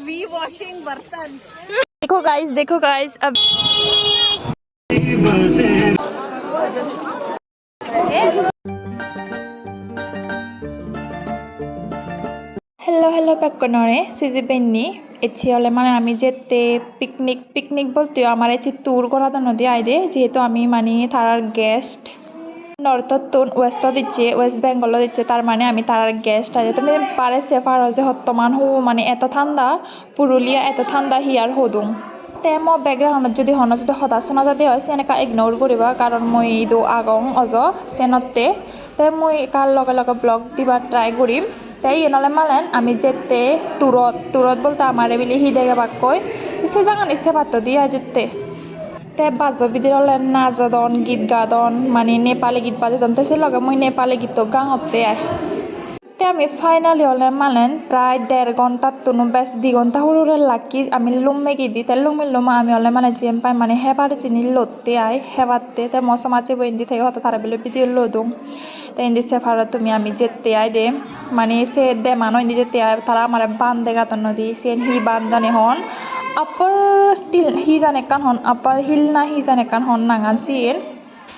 We washing बर्तन। देखो guys अब हेलो पेक्कनरे सिजी बेन्नी एची हले माने आमी जेते पिकनिक बोलते आमार एची टूर करा दनो दि आइदे जेहेतु आमी माने तारार गेस्ट नर्थ तुन वेस्ट दिच्छे वेस्ट बेंगल दिच्छे तार माने आमी तारार गेस्ट आइदे तुमि पारे सेफार जे हत्तमान हो माने एत ठंडा पुरुलिया एत ठंडा हियार होदुं ते मो बैकग्राउंड যদি হন যদি হতা শোনা যাতে হয় সেনেকা ইগনোর করিবা কারণ মই ইদো আগং অজ সেনতে তে মই কার লগে লগে ব্লগ দিবা ট্রাই করিম তাই এনলে মালেন আমি যেতে তুরত বলতে আমারে বিলি হিদেগে বাক্কই সে জায়গা নিছে বাত দিয়া যেতে তে বাজো বিদিরলে নাচদন গীত গাদন মানে নেপালি গীত বাজেদন তে সে লগে মই নেপালি গীত গাঙতে আয় তে আমি ফাইনালি হলে মালেন প্রায় 1.5 ঘন্টা তুনু বেশ 2 ঘন্টা হুড়ুরে লাগি আমি লুমে গিদি তে লুমে আমি হলে মানে জিএম পাই মানে হেবার জিনি লতে আই হেবাতে তে মৌসুম আছে বইন্দি থেকে হতে তারা বেলে ভিডিও লদুম তে ইন্দি সেফারত তুমি আমি যেতে আই দে মানে সে দে মানো ইন্দি যেতে আই তারা আমার বান্দে গাতন নদী সেন হি বান্দানে হন আপার টিল হি জানে কান হন আপার হিল না হি জানে কান হন নাঙান সিন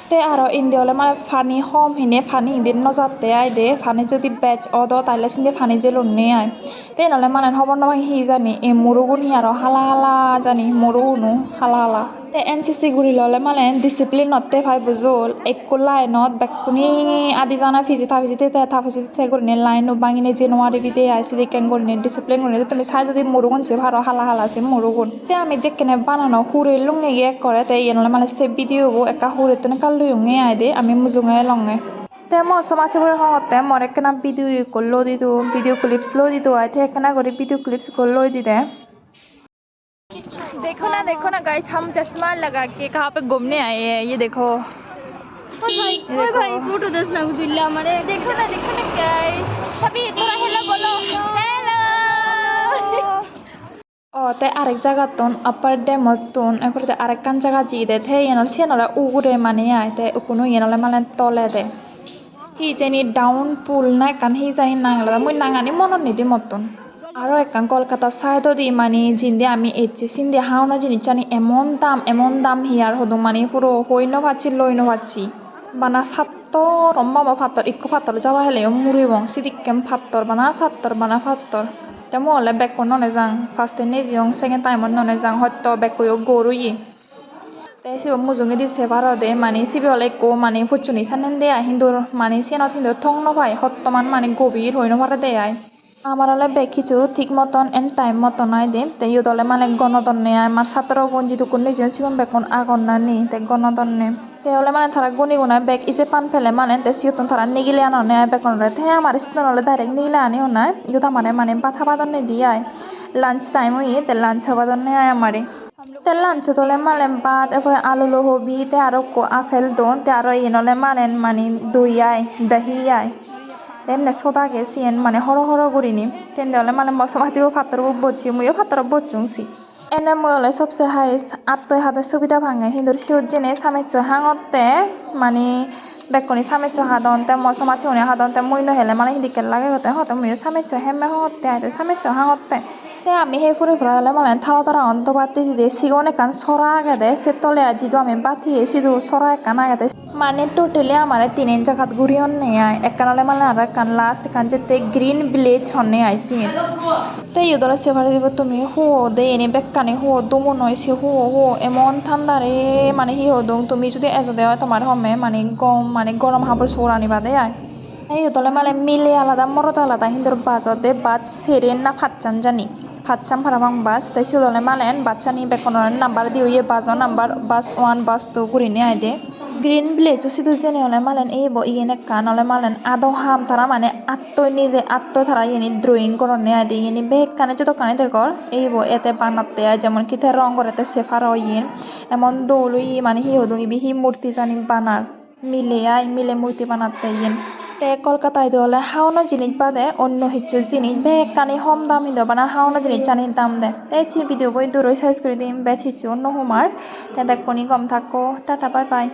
তে আরো ইন্দি হলে মানে ফানি হম হিনে ফানি ইন্দিন নজাতে আই দে ফানি যদি ব্যাচ অদ তাইলে সিন্দে ফানি যে লুনে আই তে নলে মানে খবর নয় হি জানি এ মুরুগুন হি আরো হালা জানি মুরুগুনু হালা তে এনসিসি গুড়ি ললে মানে ডিসিপ্লিন নতে ভাই বুঝল একো লাইনত বেকুনি আদি জানা ফিজিতে তে গুড়িনে লাইন বাঙিনে জানুয়ারি বিদে আইসি দিকেন গুড়িনে ডিসিপ্লিন গুড়িনে তুমি সাই যদি মুরুগুন সে ভারো হালা সে মুরুগুন তে আমি যেখানে বানানো হুরে লুঙ্গে গিয়ে করে তে ইয়ে নলে মানে সে ভিডিও একা হুরে তো কাল লুঙ্গে আই দে আমি মুজুঙ্গে লঙ্গে তে মৌসুম আছে বলে হতে মরে কেনা ভিডিও করলো দিতো ভিডিও ক্লিপস লো দিতো আই তে কেনা করে ভিডিও क्लिप्स করলো দিতে देखो ना गाइस हम चश्मा लगा के कहाँ पे घूमने आए हैं ये देखो भाई फोटो दस ना गुल्ला हमारे देखो ना गाइस सभी थोड़ा हेलो बोलो हेलो ओ ते आरेक जगह तुन अपर डैम तुन एपर ते आरेक कान जगह जी दे थे येनल सेनल उगुरे माने आय ते उकुनु येनल माने तले दे हि जेनी डाउन पुल ना कान हि जानि नांगला मुइ नांगानि मनन निदि मतन आरो एकान कलकाता साइड দি মানে জিন্দে আমি এচে সিন্দে হাওনা জিনিস জানি এমন দাম হিয়ার হদু মানে পুরো হইনো ভাচ্ছি লইনো ভাচ্ছি বানা ফাত্তর রম্বা ফাত্তর ইকো ফাত্তর যাওয়া হলে মুড়ি বং সিদিকেম ফাত্তর বানা ফাত্তর তেমন হলে বেক ননে যাং ফার্স্টে নেজিয়ং সেকেন্ড টাইমত ননে যাং হয়তো বেক কইও গরুই তাই সিব মুজুঙে দিছে ভারতে মানে সিবি হলে কো মানে ফুচুনি সানেন দে হিন্দুর মানে সেনত হিন্দুর থং নভাই হত্তমান মানে গভীর হইনো ভারে দে আই আমার হলে বেগ কিছু ঠিক মতন এন্ড টাইম মতন আই দে তে ইউ দলে মানে গণতন্নে আমার ছাত্র গঞ্জি তো কোন নিজন সিগম বেকন আগন না নি তে গণতন্নে তে হলে মানে তারা গুনি গুনা বেগ ইসে পান ফেলে মানে তে সিয়তন তারা নিগিলে আননে বেকন রে তে আমার সিতন হলে ডাইরেক্ট নিগিলে আনি না ইউ তো মানে পাথা বাদনে দিয়াই লাঞ্চ টাইম হই তে লাঞ্চ বাদনে আয় আমারে তে লাঞ্চ তোলে মানে ভাত এরপরে আলু লোহবি তে আরো আপেল দন তে আরো ইনলে মানে দই আই দহি আই তেমনে সোদা গেছিয়েন মানে হর করিনি তেমনি হলে মানে মশমাছিও ফাতর বচ্ছি মুইও ফাতর বচ্চুংছি এনে মই হলে সবচেয়ে হাইস আত্মই হাতের সুবিধা ভাঙে হিন্দুর সিউর জেনে সামেচ্চ হাঙতে মানে বেকনি সামেচ্চ হাদন তে মশমাছি উনি হাদন তে মুই নহলে মানে হিদিকে লাগে হতে হতে মুইও সামেচ্চ হেমে হতে আইতে সামেচ্চ হাঙতে তে আমি সেই ফুরি ফুরা হলে মানে থালা তারা অন্ত বাতি যদি সিগন একান সরা আগে দে সে তলে আজিদু আমি বাতি সিধু সরা একান আগে দে মানে টোটালি আমার 3 জায়গাত ঘুরি অন্নে আয় একানলে মানে আর একান লাস্ট একান যেতে গ্রিন ভিলেজ হন্নে আইসি তাই ইউদলে সেভারে দিব তুমি হো দে এনে বেকানে হো দুমু নইছি হো এমন ঠান্ডা রে মানে হি হদুং তুমি যদি এজো দেওয়া তোমার হমে মানে গরম হাবর সোর আনিবা দে আয় এই ইউদলে মানে মিলে আলাদা মরদ আলাদা হিন্দুর বাজতে বাজ সেরেন না ফাচ্চান জানি ফাচ্চাম ফারাবাং বাস তাই সিউদলে মালেন বাচ্চানি বেকনের নাম্বার দিয়ে ইয়ে বাজো নাম্বার বাস 1 বাস 2 ঘুরিনে আয় দে গ্রিন ভিলেজ সিধু জেনে হলে মালেন এই ইয়েনে কান হলে মালেন আদৌ হাম তারা মানে আত্ম তারা ইয়ে ড্রয়িং করনে আয় দিয়ে ইয়ে বেগ কানে যত কানে দেখর এই এতে বানাতে আয় যেমন কিতে রং করতে সেফার ইয়েন এমন দৌলই মানে হি হদুং ইবি হি মূর্তি জানি বানার মিলে মূর্তি বানাতে ইয়েন তে কলকাতায় হলে হাওনা জিনিস বাদে অন্য কিছু জিনিস বেগ কানে হম দাম হিন্দু বানা হাওনা জিনিস জানি দাম দে তাই ভিডিও বই দূরই সাইজ করে দিম বেছিচ্ছি অন্য হুমার তে বেগ কনি কম থাকো টাটা বাই বাই